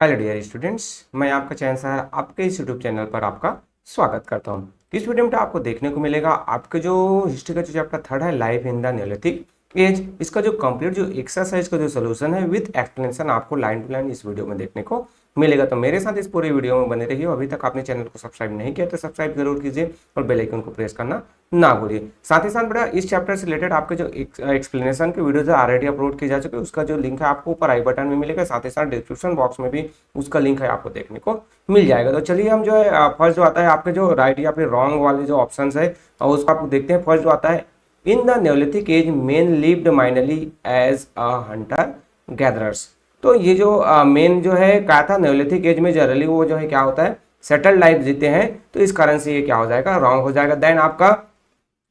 Hello dear students, मैं आपका चयन सर आपके इस यूट्यूब चैनल पर आपका स्वागत करता हूं। इस वीडियो में आपको देखने को मिलेगा आपके जो हिस्ट्री का जो चैप्टर थर्ड है life in the Neolithic age, इसका जो कंप्लीट जो एक्सरसाइज का जो सोल्यूशन है विद एक्सप्लेनेशन आपको लाइन टू लाइन इस वीडियो में देखने को मिलेगा। तो मेरे साथ इस पूरी वीडियो में बने रहिए। अभी तक आपने चैनल को सब्सक्राइब नहीं किया तो सब्सक्राइब जरूर कीजिए और बेल आइकन को प्रेस करना ना भूलिए। साथ ही साथ बेटा इस चैप्टर से रिलेटेड आपके जो एक्सप्लेनेशन की वीडियोज ऑलरेडी अपलोड की जा चुकी है, उसका जो लिंक है आपको ऊपर आई बटन में मिलेगा। साथ ही साथ डिस्क्रिप्शन बॉक्स में भी उसका लिंक है आपको देखने को मिल जाएगा। तो चलिए हम जो है फर्स्ट जो आता है आपके जो राइट या फिर रॉन्ग वाले जो ऑप्शन है और उसको आप देखते हैं। फर्स्ट जो आता है, in the Neolithic age men lived mainly as a hunter gatherers. तो ये जो मेन जो है क्या था, न्योलिथिक एज में जनरली वो जो है क्या होता है सेटल्ड लाइफ जीते हैं। तो इस कारण से ये क्या हो जाएगा, रॉन्ग हो जाएगा। देन आपका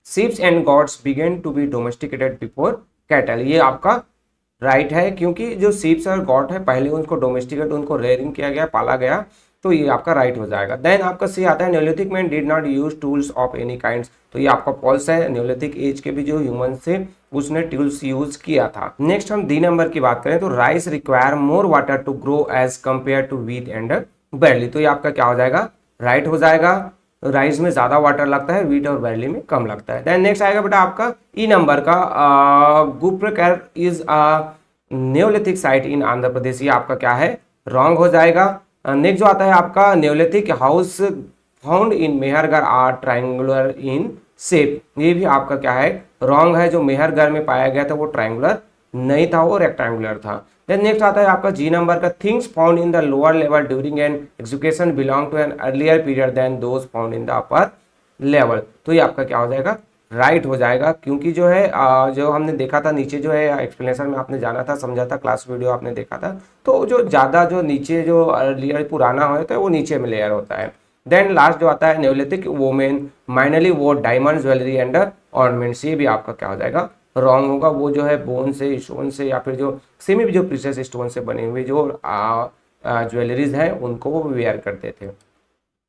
Sheep and goats began to be domesticated before cattle, ये आपका राइट है, क्योंकि जो सीप्स और गॉट है पहले उनको डोमेस्टिकेट उनको रेयरिंग किया गया, पाला गया। तो ये आपका राइट हो जाएगा। देन आपका सी आता है, Neolithic man did not use tools of any kinds. तो ये आपका फॉल्स है। न्योलिथिक एज के भी जो ह्यूमन थे उसने टूल्स यूज किया था। नेक्स्ट हम डी नंबर की बात करें तो rice require more water to grow as compared to wheat and barley. तो ये आपका क्या हो जाएगा, राइट हो जाएगा। राइस में ज्यादा वाटर लगता है, व्हीट और बैरली में कम लगता है। देन नेक्स्ट आएगा बेटा आपका ई नंबर का, गुप्रकर इज अ न्योलिथिक साइट इन आंध्र प्रदेश। ये आपका क्या है, रॉन्ग हो जाएगा। नेक्स्ट जो आता है आपका, Neolithic house found in Mehrgarh are triangular in shape. ये भी आपका क्या है, रॉन्ग है। जो मेहरगढ़ में पाया गया था वो ट्राइंगुलर नहीं था, वो रेक्टेंगुलर था। देन नेक्स्ट आता है आपका जी नंबर का, things found in the lower level during an execution belong to an earlier period than those found in the upper level. तो ये आपका क्या हो जाएगा, राइट हो जाएगा। क्योंकि जो है जो हमने देखा था नीचे जो है एक्सप्लेनेशन में आपने जाना था, समझा था, क्लास वीडियो आपने देखा था, तो जो ज़्यादा जो नीचे जो लेयर पुराना होता है वो नीचे में लेयर होता है। देन लास्ट जो आता है, न्योलिथिक वोमेन माइनरली वो डायमंड ज्वेलरी एंड ऑर्नामेंट्स। ये भी आपका क्या हो जाएगा, रॉन्ग होगा। वो जो है बोन से, स्टोन से या फिर जो सेमी जो प्रीशियस स्टोन से बने हुए जो ज्वेलरीज हैं उनको वो वेयर करते थे।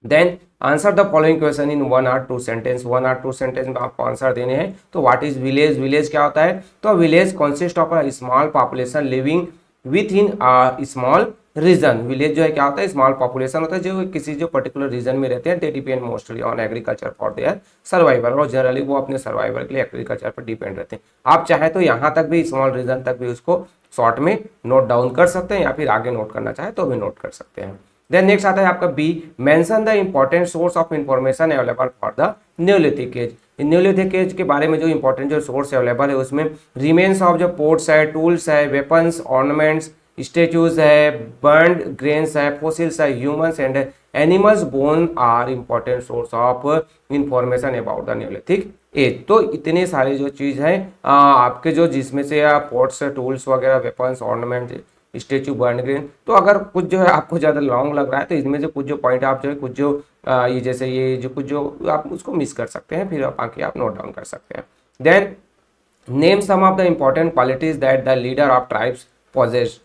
Then answer the following question in 1 or 2 sentence. 1 or 2 sentence में आपको आंसर देने हैं। तो व्हाट इज विलेज, विलेज क्या होता है, तो village consist of a small population living within a small region. Village जो है क्या होता है, स्मॉल पॉपुलेशन होता है जो किसी जो पर्टिकुलर रीजन में रहते हैं। They depend mostly on agriculture for their survival, और जनरली वो अपने सर्वाइवल के लिए एग्रीकल्चर पर डिपेंड रहते हैं। आप चाहे तो यहाँ तक भी स्मॉल रीजन तक भी उसको शॉर्ट में नोट डाउन कर सकते हैं या फिर आगे नोट करना चाहे तो भी नोट कर सकते हैं। देन नेक्स्ट आता है आपका B, mention the important source of information available for the Neolithic age. Neolithic age के बारे में जो इंपॉर्टेंट जो सोर्स अवेलेबल है उसमें रिमेन्स ऑफ जो पोर्ट्स है, टूल्स है, वेपन्स, ऑर्नामेंट्स, स्टेचूज है, बर्न्ड ग्रेन्स है, फोसिल्स है, humans and animals bone are important source of information about the Neolithic age. तो इतने सारे जो चीज है आपके जो जिसमें से पोर्ट्स, टूल्स वगैरह, weapons, ornament, statue, burn grain. तो अगर कुछ जो है आपको ज़्यादा लॉन्ग लग रहा है तो इसमें से कुछ जो पॉइंट आप जो है कुछ जो ये जैसे ये जो कुछ जो आप उसको मिस कर सकते हैं, फिर बाकी आप नोट डाउन कर सकते हैं। Then name some of the important qualities that the leader of tribes possess.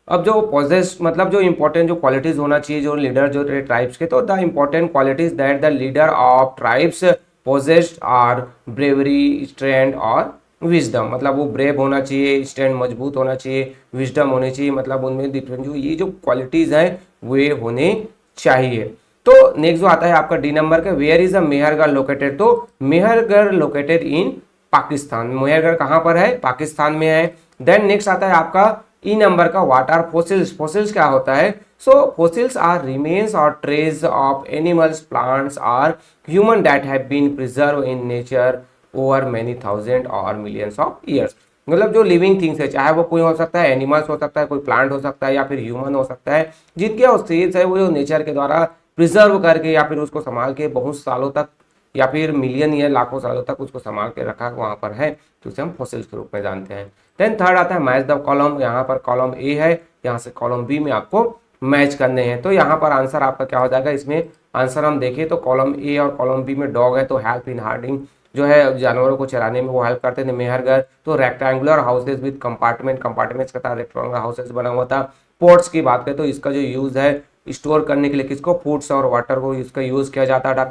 अब जो पोजेस मतलब जो इंपॉर्टेंट जो क्वालिटीज होना चाहिए जो लीडर जो ट्राइब्स के, तो the important qualities that the leader of tribes possessed are bravery, strength और विजडम। मतलब वो ब्रेव होना चाहिए, स्टैंड मजबूत होना चाहिए, विजडम होनी चाहिए। मतलब उनमें डिफरेंट जो ये जो क्वालिटीज हैं वे होने चाहिए। तो नेक्स्ट जो आता है आपका डी नंबर का, where is a Mehrgarh located. तो मेहरगढ़ लोकेटेड इन पाकिस्तान। मेहरगढ़ कहाँ पर है, पाकिस्तान में है। देन नेक्स्ट आता है आपका ई नंबर का, व्हाट आर फोसिल्स। फोसिल्स क्या होता है, सो फोसिल्स आर रिमेन्स और ट्रेस ऑफ एनिमल्स, प्लांट्स और human that have been preserve in nature over many thousand और मिलियंस ऑफ ईयर्स। मतलब जो लिविंग थिंग्स है, चाहे वो कोई हो सकता है, एनिमल्स हो सकता है, कोई प्लांट हो सकता है या फिर ह्यूमन हो सकता है, जिनके अवशेष है वो जो नेचर के द्वारा प्रिजर्व करके या फिर उसको संभाल के बहुत सालों तक या फिर मिलियन या लाखों सालों तक उसको संभाल के रखा वहां पर है, तो उसे हम फॉसिल्स के रूप में जानते हैं। देन थर्ड आता है मैच द कॉलम। यहाँ पर कॉलम ए है, यहाँ से कॉलम बी में आपको मैच करने हैं। तो यहाँ पर आंसर आपका क्या हो जाएगा, इसमें आंसर हम देखें तो कॉलम ए और कॉलम बी में डॉग है तो हेल्प इन हार्डिंग जो है जानवरों को चराने में वो हेल्प करते थे। मेहरगढ़ तो rectangular houses with compartment, compartments का था, रेक्टेंगुलर हाउसेज बना हुआ था। पोर्ट्स की बात करें तो इसका जो यूज है स्टोर करने के लिए किसको, फूड्स और वाटर को इसका यूज किया जाता था।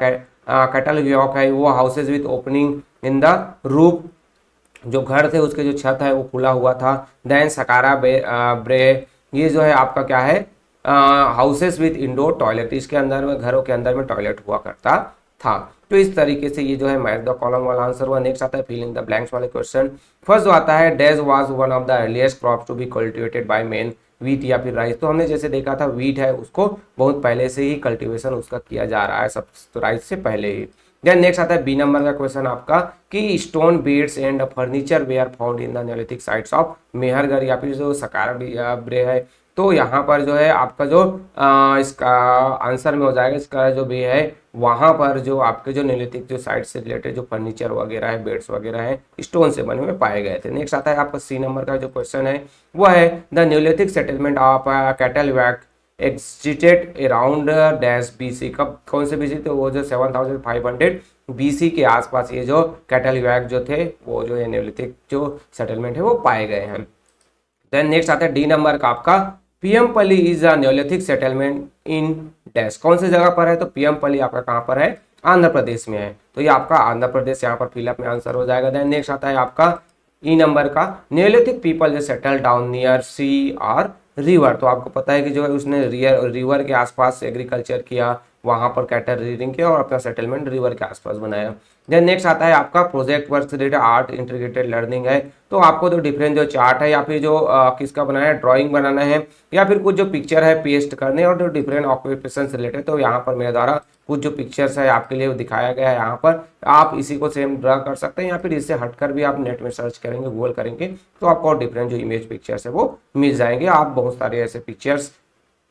कैटल व्योक है वो houses with opening in the roof, जो घर थे उसके जो छत है वो खुला हुआ था। देन सकारा ब्रे ये जो है आपका क्या है, हाउसेस विद इंडोर टॉयलेट, इसके अंदर में घरों के अंदर में टॉयलेट हुआ करता था। तो इस तरीके से ये जो है मैच द कॉलम वाला आंसर हुआ। नेक्स्ट आता है फिल इन द ब्लैंक्स वाले क्वेश्चन। फर्स्ट जो आता है dash was one of the earliest crop to be cultivated by man, wheat या फिर राइस। तो हमने जैसे देखा था वीट है उसको बहुत पहले से ही कल्टीवेशन उसका किया जा रहा है, सब तो राइस से पहले ही। देन नेक्स्ट आता है बी नंबर का क्वेश्चन आपका कि stone beds and furniture were found in the Neolithic sites of Mehrgarh या फिर जो सकारा ब्रे है। तो यहाँ पर जो है आपका जो इसका आंसर में हो जाएगा, इसका जो बे है वहाँ पर जो आपके जो न्योलिथिक जो साइट से रिलेटेड जो फर्नीचर वगैरह है, बेड्स वगैरह है, स्टोन से बने हुए पाए गए थे। नेक्स्ट आता है आपका सी नंबर का जो क्वेश्चन है वो है the neolithic settlement of Catalhoyuk existed around dash BC. कब कौन से बीसी? तो वो जो 7500 बीसी के आसपास ये जो कैटलवैक जो थे वो जो न्योलिथिक जो सेटलमेंट है वो पाए गए हैं। देन नेक्स्ट आता है डी नंबर का आपका पीएमपल्ली is a neolithic settlement in dash. कौन सी जगह पर है? तो पीएमपल्ली आपका कहाँ पर है? आंध्र प्रदेश में है। तो ये आपका आंध्र प्रदेश यहाँ पर फिलअप में आंसर हो जाएगा। देन नेक्स्ट आता है आपका ई नंबर का न्योलिथिक पीपल जो सेटल डाउन नियर सी और रिवर। तो आपको पता है कि जो है उसने रिवर के आसपास एग्रीकल्चर किया, वहां पर कैटल रीडिंग किया और अपना सेटलमेंट रिवर के आसपास बनाया। देन नेक्स्ट आता है आपका प्रोजेक्ट वर्क से रिलेटेड आर्ट इंटीग्रेटेड लर्निंग है। तो आपको तो डिफरेंट जो चार्ट है या फिर जो किसका बनाना है, ड्राइंग बनाना है या फिर कुछ जो पिक्चर है पेस्ट करने और जो डिफरेंट ऑक्यूपेशन से रिलेटेड। तो यहाँ पर मेरे द्वारा कुछ जो पिक्चर्स है आपके लिए दिखाया गया है, यहाँ पर आप इसी को सेम ड्रा कर सकते हैं या फिर इससे हटकर भी आप नेट में सर्च करेंगे, गूगल करेंगे तो आपको डिफरेंट जो इमेज पिक्चर्स है वो मिल जाएंगे। आप बहुत सारे ऐसे पिक्चर्स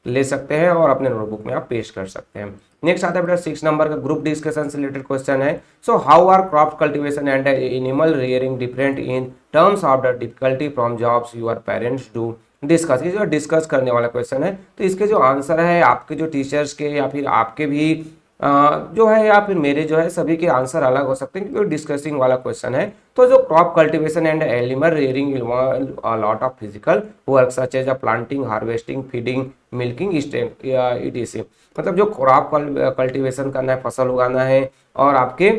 ले सकते हैं और अपने नोटबुक में आप पेश कर सकते हैं। नेक्स्ट आता है बेटा 6 नंबर का ग्रुप डिस्कशन से रिलेटेड क्वेश्चन है। So how are crop cultivation and animal rearing different in terms of the difficulty from jobs your parents do discuss. ये जो डिस्कस करने वाला क्वेश्चन है तो इसके जो आंसर है आपके जो टीचर्स के या फिर आपके भी जो है या फिर मेरे जो है सभी के आंसर अलग हो सकते हैं क्योंकि डिस्कसिंग वाला क्वेश्चन है। तो जो crop cultivation and animal rearing involve a lot of physical work such as planting, harvesting, feeding, milking, etc. मतलब जो क्रॉप कल्टीवेशन करना है, फसल उगाना है और आपके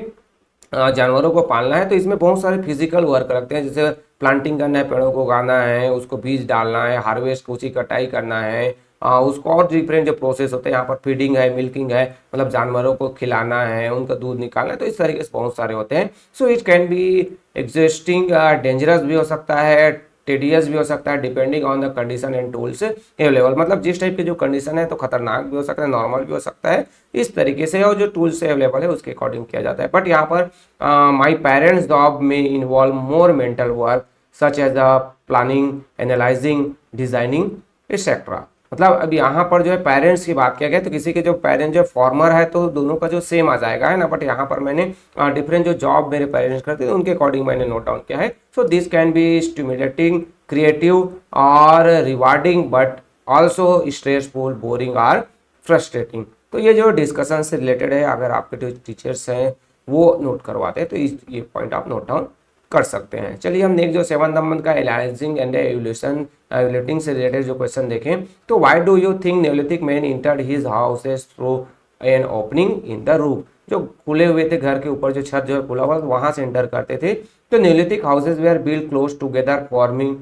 जानवरों को पालना है, तो इसमें बहुत सारे फिजिकल वर्क लगते हैं। जैसे प्लांटिंग करना है, पेड़ों को उगाना है, उसको बीज डालना है, हार्वेस्ट उसकी कटाई करना है, उसको और डिफरेंट जो प्रोसेस होते हैं यहाँ पर फीडिंग है, मिल्किंग है, मतलब जानवरों को खिलाना है, उनका दूध निकालना है। तो इस तरीके से बहुत सारे होते हैं। So it can be existing, dangerous भी हो सकता है, टेडियस भी हो सकता है, depending on the condition and tools available. मतलब जिस टाइप की जो कंडीशन है तो खतरनाक भी हो सकता है, नॉर्मल भी हो सकता है, इस तरीके से। और जो टूल्स अवेलेबल है उसके अकॉर्डिंग किया जाता है। बट यहाँ पर माई पेरेंट्स जॉब में involve more mental work such as the planning, analysing, designing etcetera. मतलब अब यहाँ पर जो है पेरेंट्स की बात किया गया तो किसी के जो पेरेंट्स जो फार्मर है तो दोनों का जो सेम आ जाएगा, है ना। बट यहाँ पर मैंने डिफरेंट जो जॉब मेरे पेरेंट्स करते थे उनके अकॉर्डिंग मैंने नोट डाउन किया है। So this can be stimulating, creative और rewarding but also stressful, boring और फ्रस्ट्रेटिंग। तो ये जो डिस्कशन से रिलेटेड है, अगर आपके जो टीचर्स हैं वो नोट करवाते हैं तो ये पॉइंट आप नोट डाउन कर सकते हैं। चलिए हम नेक्स्ट जो 7 नंबर का एनालाइजिंग एंड एवोल्यूटिंग से रिलेटेड जो क्वेश्चन देखें तो why do you think Neolithic man entered his houses through an opening in the roof. जो खुले हुए थे घर के ऊपर जो छत जो है खुला हुआ वहां से एंटर करते थे। तो Neolithic houses were build close together forming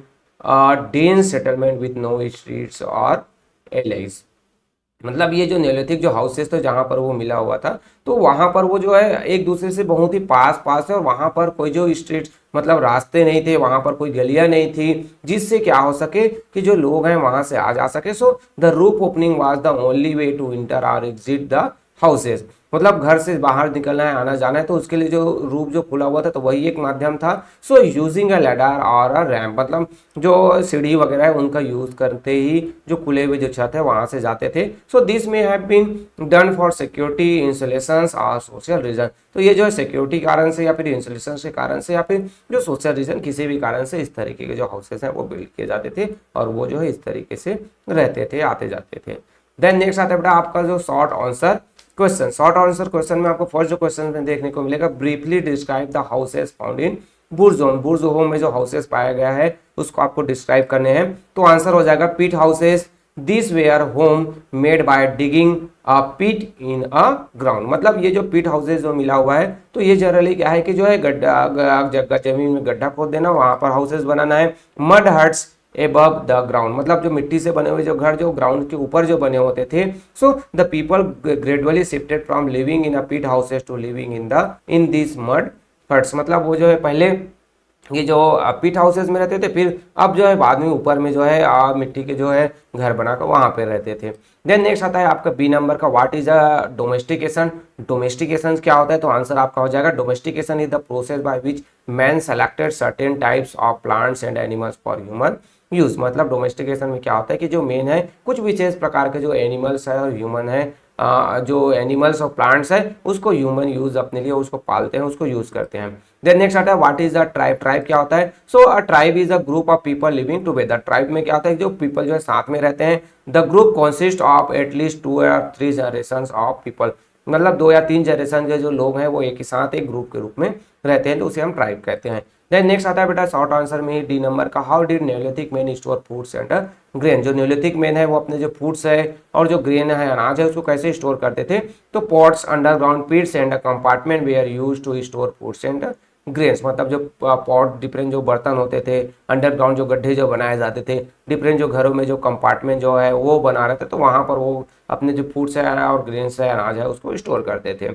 dense settlement with no streets और एलेज। मतलब ये जो न्योलिथिक जो हाउसेस थे जहाँ पर वो मिला हुआ था तो वहाँ पर वो जो है एक दूसरे से बहुत ही पास पास है और वहाँ पर कोई जो स्ट्रीट मतलब रास्ते नहीं थे, वहाँ पर कोई गलियाँ नहीं थी जिससे क्या हो सके कि जो लोग हैं वहाँ से आ जा सके। So the roof opening was the only way to enter और एग्जिट द हाउसेस। मतलब घर से बाहर निकलना है, आना जाना है तो उसके लिए जो रूफ जो खुला हुआ था तो वही एक माध्यम था। सो यूजिंग अ लैडर और अ रैम्प, मतलब जो सीढ़ी वगैरह है उनका यूज करते ही जो खुले हुए जो छत है वहां से जाते थे। So this may have been done for security, insulations और सोशल रीजन। तो ये जो है सिक्योरिटी कारण से या फिर इंसुलेशन के कारण से या फिर जो सोशल रीजन किसी भी कारण से इस तरीके के जो हाउसेस हैं वो बिल्ड किए जाते थे और वो जो है इस तरीके से रहते थे, आते जाते थे। देन नेक्स्ट आता है बेटा आपका जो short answer question. Short answer question में आपको फर्स्ट जो क्वेश्चन में देखने को मिलेगा briefly describe the houses found in Burj home. Burj home में जो हाउसेस पाया गया है उसको आपको डिस्क्राइब करने हैं। तो आंसर हो जाएगा pit houses, this were home made by digging a pit in a ground. मतलब ये जो पिट हाउसेस जो मिला हुआ है तो ये जनरली क्या है कि जो है गड्ढा जमीन में गड्ढा खोद देना, वहां पर हाउसेस बनाना है। Mud huts above the ground, मतलब जो मिट्टी से बने हुए जो घर जो ग्राउंड के ऊपर जो बने होते थे। So the people gradually shifted from living in a pit houses to living in this mud huts, मतलब वो जो है पहले ये जो पिट हाउसेस में रहते थे, फिर अब जो है बाद में ऊपर में जो है मिट्टी के जो है घर बनाकर वहां पे रहते थे। देन नेक्स्ट आता है आपका बी नंबर का, what is a domestication. Domestication क्या होता है, तो आंसर आपका हो जाएगा domestication is the process by which man selected certain types of plants and animals for human use. मतलब डोमेस्टिकेशन में क्या होता है कि जो मेन है कुछ विशेष प्रकार के जो एनिमल्स है और ह्यूमन है, जो एनिमल्स और प्लांट्स है उसको ह्यूमन यूज अपने लिए उसको पालते हैं, उसको यूज करते हैं। देन नेक्स्ट आता है what is the tribe. Tribe क्या होता है, so a tribe is a group of people living together. Tribe में क्या होता है, जो पीपल जो है साथ में रहते हैं। The group consist of at least 2 or 3 generations of people, मतलब 2 या 3 जनरेशन के जो लोग हैं वो एक ही साथ एक ग्रुप के रूप में रहते हैं, तो उसे हम ट्राइब कहते हैं। देन नेक्स्ट आता है बेटा शॉर्ट आंसर में डी नंबर का, how did Neolithic man store foods and grain. जो न्यूलिथिक मैन है वो अपने जो फूड्स है और जो ग्रेन है अनाज है उसको कैसे स्टोर करते थे, तो pots underground pits and compartment were used to store foods and grains, मतलब जो पॉट डिफरेंट जो बर्तन होते थे, अंडरग्राउंड जो गड्ढे जो बनाए जाते थे, डिफरेंट जो घरों में जो कंपार्टमेंट जो है वो बना रहे थे, तो वहां पर वो अपने जो फूड्स है और ग्रेन्स है अनाज है उसको स्टोर करते थे।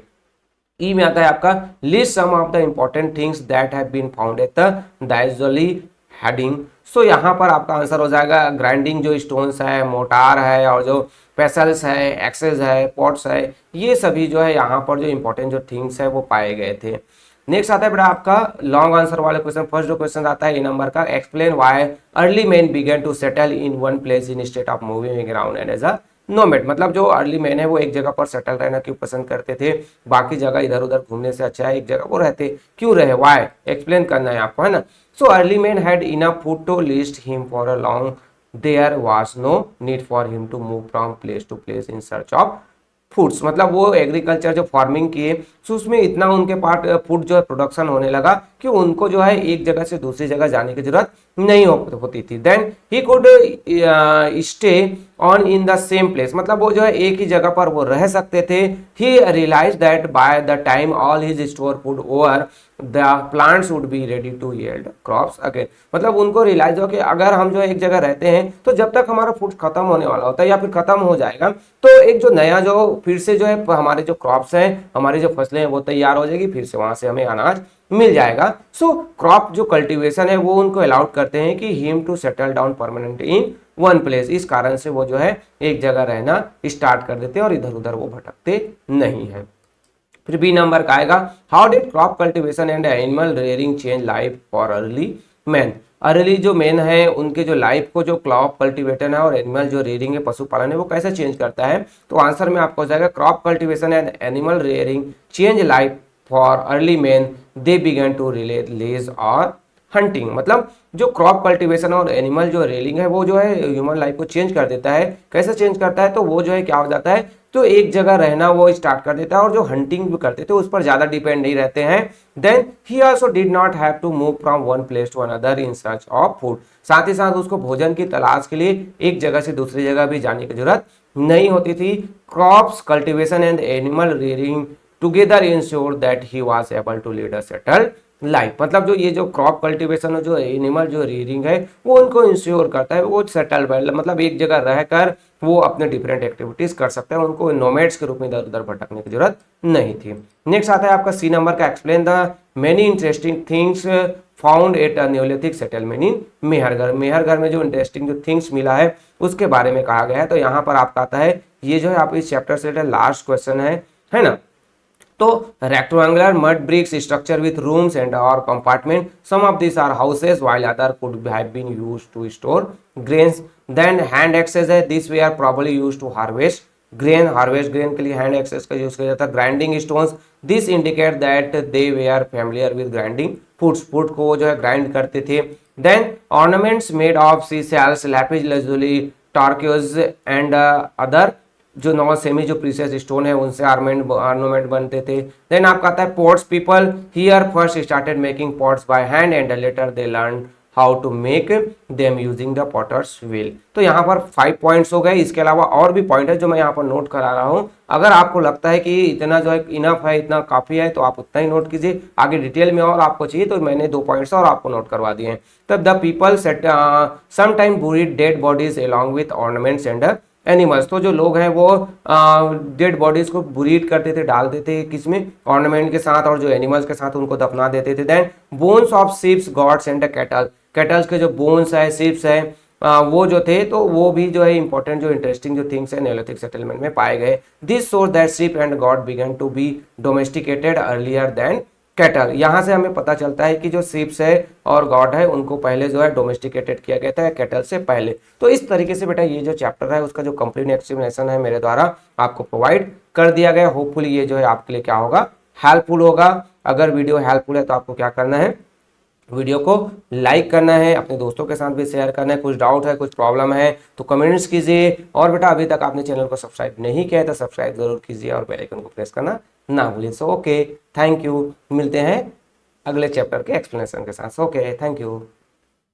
ई में आता है आपका list some of the important things that have been found at the Daojali Hading. So यहाँ पर आपका आंसर हो जाएगा ग्राइंडिंग जो स्टोन्स है, मोटार है और जो पेसल्स है, एक्सेस है, पॉट्स है, ये सभी जो है यहाँ पर जो इंपॉर्टेंट जो थिंग्स है वो पाए गए थे। नेक्स्ट आता है बेटा आपका लॉन्ग आंसर वाले क्वेश्चन। फर्स्ट जो क्वेश्चन आता है ए नंबर का, explain why early man began to settle in one place in state of moving around and as a nomad. मतलब जो अर्ली मैन है वो एक जगह पर सेटल रहना क्यों पसंद करते थे, बाकी जगह इधर उधर घूमने से अच्छा है एक जगह वो रहते क्यों रहे, व्हाई एक्सप्लेन करना है आपको, है ना। So early man had enough food to last him for a long, there was no need for him to move from place to place in search of foods. मतलब वो एग्रीकल्चर जो farming किए तो उसमें इतना उनके पास फूड जो है प्रोडक्शन होने लगा कि उनको जो है एक जगह से दूसरी जगह जाने की जरूरत नहीं होती थी। Then he could stay on in the same place, मतलब वो जो है एक ही जगह पर वो रह सकते थे। He realise that by the time all his store food over the plants would be ready to yield crops again. मतलब उनको रियलाइज हो कि अगर हम जो है एक जगह रहते हैं तो जब तक हमारा फूड खत्म होने वाला होता है या फिर खत्म हो जाएगा तो एक जो नया जो फिर से जो है हमारे जो क्रॉप्स हैं, हमारी जो फसलें हैं वो तैयार हो जाएगी, फिर से वहां से हमें अनाज मिल जाएगा। सो क्रॉप जो कल्टीवेशन है वो उनको अलाउड करते हैं कि him to settle down permanent in one place. इस कारण से वो जो है एक जगह रहना स्टार्ट कर देते हैं और इधर उधर वो भटकते नहीं है। फिर बी नंबर का आएगा, how did crop cultivation and animal rearing change life for early man. Early जो मैन है उनके जो लाइफ को जो क्रॉप कल्टीवेशन है और एनिमल जो रेयरिंग है पशुपालन है वो कैसे चेंज करता है, तो आंसर में आपको हो जाएगा crop cultivation and animal rearing change life for early man, they began to relies और हंटिंग। मतलब जो क्रॉप कल्टीवेशन और एनिमल जो रेलिंग है वो जो है ह्यूमन लाइफ को चेंज कर देता है। कैसे चेंज करता है, तो वो जो है क्या हो जाता है, तो एक जगह रहना वो स्टार्ट कर देता है और जो हंटिंग भी करते थे उस पर ज्यादा डिपेंड नहीं रहते हैं। Then he also did not have to move from one place to another in search of food. साथ ही साथ उसको भोजन की तलाश के लिए एक जगह से दूसरी जगह भी जाने की जरूरत नहीं होती थी। Crops cultivation and animal rearing together ensure that he was able to lead a settled life. मतलब जो ये जो क्रॉप कल्टीवेशन और जो एनिमल जो रेयरिंग है वो उनको इंश्योर करता है वो सेटल, मतलब एक जगह रहकर वो अपने डिफरेंट एक्टिविटीज कर सकते हैं, उनको नोमैड्स के रूप में इधर उधर भटकने की जरूरत नहीं थी। नेक्स्ट आता है आपका सी नंबर का, explain the many interesting things found at a Neolithic settlement in Mehrgarh. Mehrgarh में जो इंटरेस्टिंग जो थिंग्स मिला है उसके बारे में कहा गया है। तो यहाँ पर आपका आता है, ये जो है आप इस चैप्टर से लास्ट क्वेश्चन है ना। तो rectangular mud bricks structure with rooms and or compartment, some of these are houses while other could have been used to store grains. Then hand axes है, these were probably used to harvest grain, harvest grain के लिए hand axes का use किया जाता है। grinding stones, this indicate that they were familiar with grinding foods, food को जो है grind करते थे। then ornaments made of seashells, lapis lazuli, turquoise and other जो नॉन सेमी जो प्रीशियस स्टोन है उनसे ऑर्नामेंट बनते थे। देन आपका आता है pots, people here first started making pots by hand and later they learn how to make them using the potter's wheel. तो यहाँ पर 5 पॉइंट्स हो गए, इसके अलावा और भी पॉइंट है जो मैं यहाँ पर नोट करा रहा हूँ। अगर आपको लगता है कि इतना जो है इनफ है, इतना काफी है, तो आप उतना ही नोट कीजिए। आगे डिटेल में और आपको चाहिए तो मैंने 2 पॉइंट्स और आपको नोट करवा दिए हैं। तब the people set sometime buried dead bodies along with ornaments and animals. तो जो लोग हैं वो डेड बॉडीज को बुरीड करते थे, डाल देते किसमें, ऑर्नामेंट के साथ, और जो एनिमल्स के साथ उनको दफना देते थे। Then bones of sheeps goats and cattle, cattles के जो बोन्स है, शिप्स है, वो जो थे तो वो भी जो है इंपॉर्टेंट, जो इंटरेस्टिंग जो थिंग्स है नेलोथिक सेटलमेंट में पाए गए। This shows that sheep and goat began to be domesticated earlier than cattle. यहाँ से हमें पता चलता है कि जो शिप्स है और गॉड है उनको पहले जो है डोमेस्टिकेटेड किया गया था कैटल से पहले। तो इस तरीके से बेटा ये जो चैप्टर है उसका जो कंप्लीट एक्सप्लेनेशन है मेरे द्वारा आपको प्रोवाइड कर दिया गया। होपफुली ये जो है आपके लिए क्या होगा, हेल्पफुल होगा। अगर वीडियो हेल्पफुल है तो आपको क्या करना है, वीडियो को लाइक करना है, अपने दोस्तों के साथ भी शेयर करना है। कुछ डाउट है, कुछ प्रॉब्लम है तो कमेंट्स कीजिए। और बेटा अभी तक आपने चैनल को सब्सक्राइब नहीं किया है तो सब्सक्राइब जरूर कीजिए और बेल आइकन को प्रेस करना ना भूलिए। So okay, thank you. मिलते हैं अगले चैप्टर के एक्सप्लेनेशन के साथ। Okay, thank you.